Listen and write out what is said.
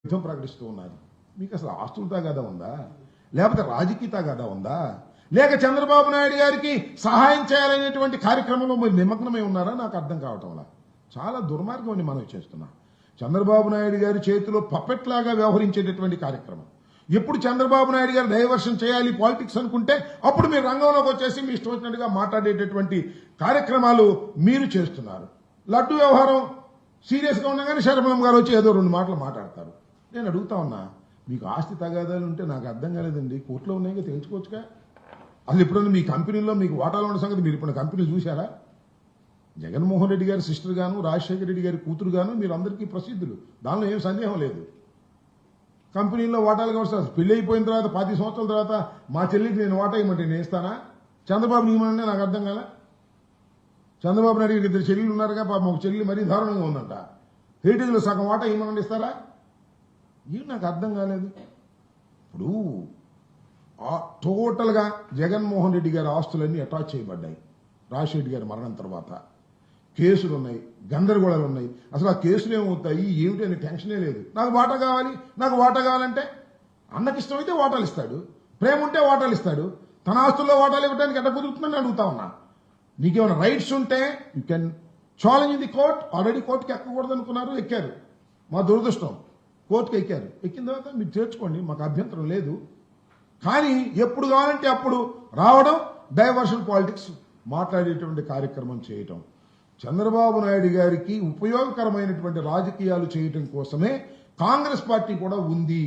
యుద్ధం ప్రకటిస్తూ ఉన్నారు. మీకు అసలు ఆస్తుల తగాదా ఉందా, లేకపోతే రాజకీయ తగాదా ఉందా, లేక చంద్రబాబు నాయుడు గారికి సహాయం చేయాలనేటువంటి కార్యక్రమంలో మీరు నిమగ్నమై ఉన్నారా? నాకు అర్థం కావటంలా. చాలా దుర్మార్గం అని మనం చేస్తున్నా. చంద్రబాబు నాయుడు గారి చేతిలో పపెట్ లాగా వ్యవహరించేటటువంటి కార్యక్రమం. ఎప్పుడు చంద్రబాబు నాయుడు గారు డైవర్షన్ చేయాలి పాలిటిక్స్ అనుకుంటే అప్పుడు మీరు రంగంలోకి వచ్చేసి మీ ఇష్టం వచ్చినట్టుగా మాట్లాడేటటువంటి కార్యక్రమాలు మీరు చేస్తున్నారు. లడ్డు వ్యవహారం సీరియస్గా ఉండగానే శరభం గారు వచ్చి ఏదో 2 మాటలు మాట్లాడతారు. నేను అడుగుతా ఉన్నా, మీకు ఆస్తి తగాదాలు ఉంటే నాకు అర్థం కాలేదండి, కోర్టులో ఉన్నాయిగా తెలుసుకోవచ్చుగా. అసలు ఎప్పుడన్నా మీ కంపెనీలో మీకు వాటాలు ఉన్న సంగతి మీరు ఇప్పుడు కంపెనీలు చూశారా? జగన్మోహన్ రెడ్డి గారి సిస్టర్ గాను, రాజశేఖర రెడ్డి గారి కూతురు గాను మీరు అందరికీ ప్రసిద్ధులు, దానిలో ఏం సందేహం లేదు. కంపెనీల్లో వాటాలు కావచ్చు. పెళ్లి అయిపోయిన తర్వాత 10 సంవత్సరాల తర్వాత మా చెల్లికి నేను వాటా ఇవ్వమంటే నేను ఇస్తానా? చంద్రబాబు నియమనంటే నాకు అర్థం కాలే. చంద్రబాబు నాయుడు గారికి 2 చెల్లెలు ఉన్నారుగా, పాపం ఒక చెల్లి మరీ దారుణంగా ఉందంట. హెరిటేజ్లో సగం వాటా ఇవ్వమని ఇస్తారా? ఏం నాకు అర్థం కాలేదు. ఇప్పుడు టోటల్గా జగన్మోహన్ రెడ్డి గారి ఆస్తులన్నీ అటాచ్ చేయబడ్డాయి. రాజశేఖర గారి మరణం తర్వాత కేసులు ఉన్నాయి, గందరగోళాలు ఉన్నాయి. అసలు ఆ కేసులు ఏమవుతాయి ఏమిటి అనే టెన్షనే లేదు. నాకు వాటా కావాలి, నాకు వాటా కావాలంటే అన్నకి ఇష్టమైతే వాటాలు ఇస్తాడు, ప్రేమ ఉంటే వాటాలు ఇస్తాడు. తన ఆస్తుల్లో వాటాలు ఇవ్వడానికి ఎట్ట కుదురుతుందని అడుగుతా ఉన్నా. నీకేమైనా రైట్స్ ఉంటే you can challenge in the court. Already కోర్టుకి ఎక్కకూడదు అనుకున్నారు, ఎక్కారు. మా దురదృష్టం, కోర్టుకి ఎక్కారు. ఎక్కిన తర్వాత మీరు చేర్చుకోండి, మాకు అభ్యంతరం లేదు. కానీ ఎప్పుడు కావాలంటే అప్పుడు రావడం, డైవర్షన్ పాలిటిక్స్ మాట్లాడేటువంటి కార్యక్రమం చేయటం. చంద్రబాబు నాయుడు గారికి ఉపయోగకరమైనటువంటి రాజకీయాలు చేయటం కోసమే కాంగ్రెస్ పార్టీ కూడా ఉంది.